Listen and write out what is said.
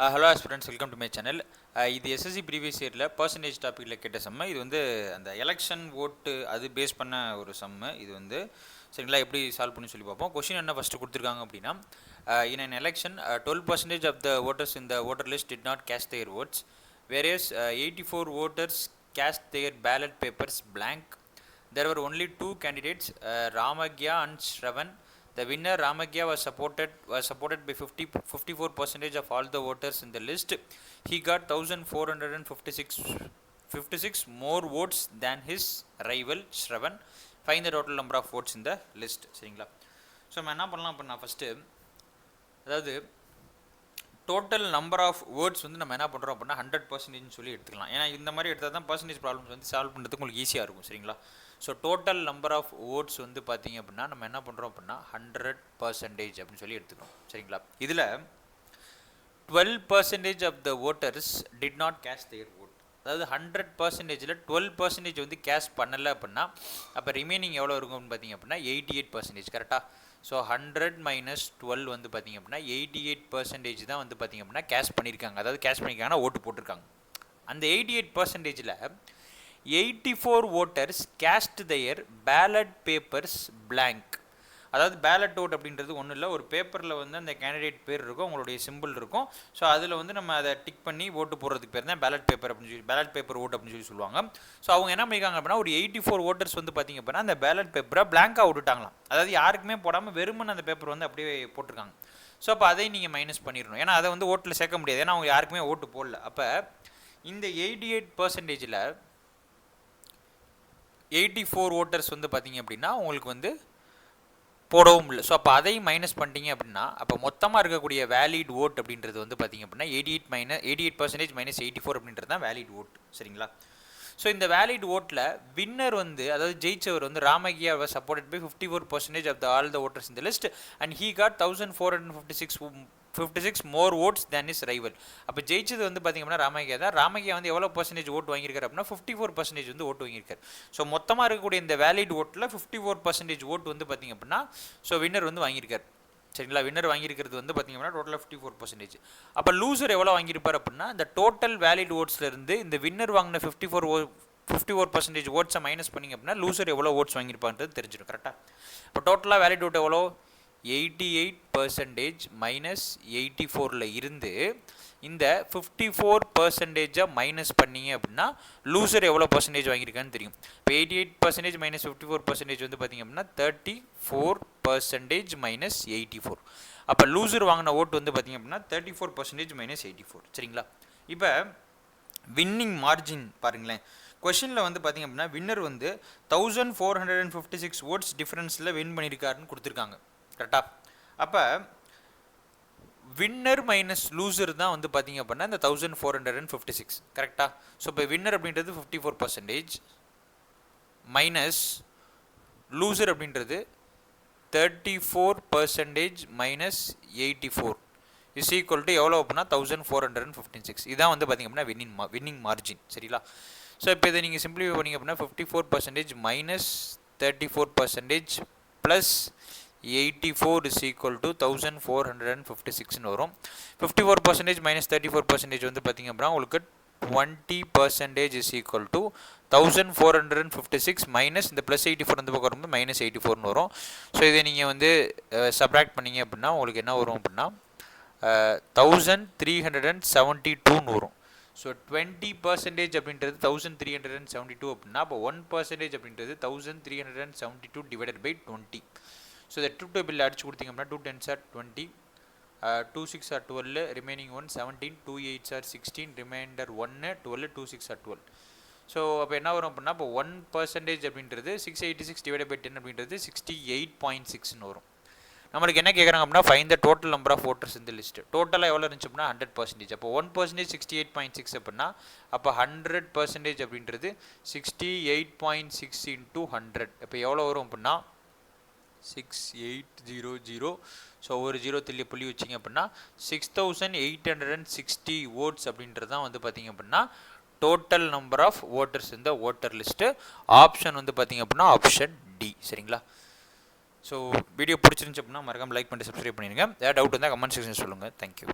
Hello students, welcome to my channel. இது SSC previous இயரில் percentage டாப்பிக்கில் கேட்ட சம்மு. இது வந்து அந்த எலெக்ஷன் ஓட்டு அது பேஸ் பண்ண ஒரு சம்மு. இது வந்து சரிங்களா, எப்படி சால்வ் பண்ணி சொல்லி பார்ப்போம். கொஷின் என்ன ஃபஸ்ட்டு கொடுத்துருக்காங்க அப்படின்னா, in an election 12% of the voters in the voter list did not cast their votes, whereas 84 voters cast their ballot papers blank. There were only two candidates, Ramagya and Shravan. The winner Ramagya was supported by 54% of all the voters in the list. He got 1456 more votes than his rival Shravan. Find the total number of votes in the list. சரிங்களா? So நம்ம என்ன பண்ணலாம் அப்படின்னா, first அதாவது total number of words வந்து நம்ம என்ன பண்ணுறோம் அப்படின்னா 100% சொல்லி எடுத்துக்கலாம். ஏன்னா இந்த மாதிரி எடுத்தால் தான் பர்சன்டேஜ் ப்ராப்ளம்ஸ் வந்து சால்வ் பண்ணுறதுக்கு உங்களுக்கு ஈஸியாக இருக்கும். சரிங்களா? So total number of words வந்து பார்த்தீங்க அப்படின்னா நம்ம என்ன பண்ணுறோம் அப்படின்னா 100% அப்படின்னு சொல்லி எடுத்துக்கிறோம். சரிங்களா? இதில் 12% of the voters did not cast their vote. அதாவது 100%ல் 12% வந்து கேஷ் பண்ணலை அப்படின்னா அப்போ ரிமைனிங் எவ்வளோ இருக்கும் அப்படின்னு பார்த்தீங்க அப்படின்னா 88%. கரெக்டாக? ஸோ 100 - 12 வந்து பார்த்திங்க அப்படின்னா 88% தான் வந்து பார்த்திங்க அப்படின்னா கேஷ் பண்ணியிருக்காங்க. அதாவது கேஷ் பண்ணியிருக்காங்கன்னா ஓட்டு போட்டிருக்காங்க. அந்த 88%ல் 84 voters cast their ballot papers blank. அதாவது பேலட் ஓட் அப்படின்றது ஒன்றும் இல்லை, ஒரு பேப்பரில் வந்து அந்த கேண்டிடேட் பேர் இருக்கும், உங்களுடைய சிம்பிள் இருக்கும். ஸோ அதில் வந்து நம்ம அதை டிக் பண்ணி ஓட்டு போடுறதுக்கு பேர் தான் பேலட் பேப்பர் அப்படின்னு சொல்லி, பேலட் பேப்பர் ஓட் அப்படின்னு சொல்லி சொல்லுவாங்க. ஸோ அவங்க என்ன பண்ணியிருக்காங்க அப்படின்னா ஒரு 84 voters வந்து பார்த்திங்க அப்படின்னா அந்த பேலட் பேப்பரை பிளாங்காக விட்டுட்டாங்களாம். அதாவது யாருக்குமே போடாமல் வெறுமன் அந்த பேப்பர் வந்து அப்படியே போட்டிருக்காங்க. ஸோ அப்போ அதை நீங்கள் மைனஸ் பண்ணிடணும். ஏன்னா அதை வந்து ஓட்டில் சேர்க்க முடியாது, ஏன்னா அவங்க யாருக்குமே ஓட்டு போடல. அப்போ இந்த 88%ல் 84 voters வந்து பார்த்திங்க அப்படின்னா உங்களுக்கு வந்து போடவும் இல்லை. ஸோ அப்போ அதையும் மைனஸ் பண்ணிட்டீங்க அப்படின்னா அப்போ மொத்தமாக இருக்கக்கூடிய வேலிட் ஓட் அப்படின்றது வந்து பார்த்திங்க அப்படின்னா 88% - 84 அப்படின்றது தான் வேலிட் ஓட். சரிங்களா? ஸோ இந்த வேலிட் ஓட்டில் வின்னர் வந்து அதாவது ஜெயிச்சவர் வந்து ராமகியா was supported by 54% of all the voters in the list and he got 1456 more votes than his rival. அப்போ ஜெயிச்சது வந்து பார்த்திங்க அப்படின்னா ராமகியா தான். ராமகியா வந்து எவ்வளோ பர்சன்டேஜ் ஓட்டு வாங்கியிருக்காரு அப்படின்னா 54% வந்து ஓட்டு வாங்கியிருக்காரு. ஸோ மொத்தமாக இருக்கக்கூடிய இந்த வேலிட் ஓட்டில் 54% ஓட்டு வந்து பார்த்திங்க அப்படின்னா ஸோ வின்னர் வந்து வாங்கியிருக்காரு. சரிங்களா? வின்னர் வாங்கியிருக்கிறது வந்து பார்த்திங்க அப்படின்னா டோட்டலாக 54%. அப்போ லூசர் எவ்வளோ வாங்கியிருப்பார் அப்படின்னா இந்த டோட்டல் வேலிட் ஓட்ஸ்லேருந்து இந்த வின்னர் வாங்கின 54% ஓட்ஸை மைனஸ் பண்ணிங்க அப்படின்னா லூசர் எவ்வளோ ஓட்ஸ் வாங்கியிருப்பான்றது தெரிஞ்சிடும். கரெக்டாக? இப்போ டோட்டலாக வேலிட் ஓட் எவ்வளோ 88% - 84ல் இருந்து இந்த 54% மைனஸ் பண்ணிங்க அப்படின்னா லூசர் எவ்வளோ பர்சன்டேஜ் வாங்கியிருக்கான்னு தெரியும். இப்போ 88% - 54% வந்து பார்த்திங்க அப்படின்னா 34% - 84. அப்போ லூசர் வாங்கின ஓட்டு வந்து பார்த்திங்க அப்படின்னா 34% - 84. சரிங்களா? இப்போ வின்னிங் மார்ஜின் பாருங்களேன். கொஷனில் வந்து பார்த்திங்க அப்படின்னா வின்னர் வந்து 1456 ஓட்ஸ் டிஃப்ரென்ஸில் வின் பண்ணியிருக்காருன்னு கொடுத்துருக்காங்க. கரெக்டாக? அப்போ வின்னர் மைனஸ் லூசர் தான் வந்து பார்த்திங்க அப்படின்னா இந்த 1456. கரெக்டாக? ஸோ இப்போ வின்னர் அப்படின்றது 54% மைனஸ் லூசர் அப்படின்றது 34% - 84 இஸ் ஈக்குவல் டு எவ்வளோ அப்படின்னா 1456. இதான் வந்து பார்த்திங்க அப்படின்னா வின்னிங் மார்ஜின். சரிங்களா? ஸோ இப்போ இதை நீங்கள் சிம்பிளிஃபை பண்ணிங்க அப்படின்னா 54% minus 34% plus 84 is equal to 1456 வரும். 54% - 34% வந்து பார்த்திங்க அப்படின்னா உங்களுக்கு 20% is equal to 1456 மைனஸ் இந்த ப்ளஸ் 84 வந்து பக்கம் வரும்போது மைனஸ் 84 வரும். ஸோ இதை நீங்கள் வந்து சப்ராக்ட் பண்ணிங்க அப்படின்னா உங்களுக்கு என்ன வரும் அப்படின்னா 1372 வரும். ஸோ 20% அப்படின்றது 1372 அப்படின்னா அப்போ 1% அப்படின்றது 1372 டிவைடட் பை 20. ஸோ இந்த 2 டேபிள் அடிச்சு கொடுத்தீங்க அப்படின்னா 2 10s are 20, 2 6 are 12, remaining 1 17, 2 8s are 16, remainder 1 12, 2 6 are 12. So அப்போ என்ன வரும் அப்படின்னா இப்போ 1% அப்படின்றது 686 டிவைட் பை 10 அப்படின்றது 68.6 வரும். நம்மளுக்கு என்ன கேட்குறாங்க அப்படின்னா find the total number of voters இந்த லிஸ்ட். டோட்டலாக எவ்வளோ இருந்துச்சு அப்படின்னா 100%. அப்போ 1% 68.6 அப்படின்னா அப்போ 100% அப்படின்றது 68.6 into 100. இப்போ எவ்வளோ வரும் அப்படின்னா 6800. ஸோ ஒரு 0 புள்ளி வச்சிங்க அப்படின்னா 6860 ஓட்ஸ் அப்படின்றது தான் வந்து பார்த்திங்க அப்படின்னா டோட்டல் நம்பர் ஆஃப் ஓட்டர்ஸ் இந்த ஓட்டர் லிஸ்ட்டு. ஆப்ஷன் வந்து பார்த்திங்க அப்படின்னா ஆப்ஷன் டி. சரிங்களா? ஸோ வீடியோ பிடிச்சிருந்துச்சு அப்படின்னா மறக்காம லைக் பண்ணிட்டு சப்ஸ்கிரைப் பண்ணிடுங்க. ஏதாவது டவுட் இருந்தால் கமெண்ட் செக்ஷன் சொல்லுங்கள். தேங்க்யூ.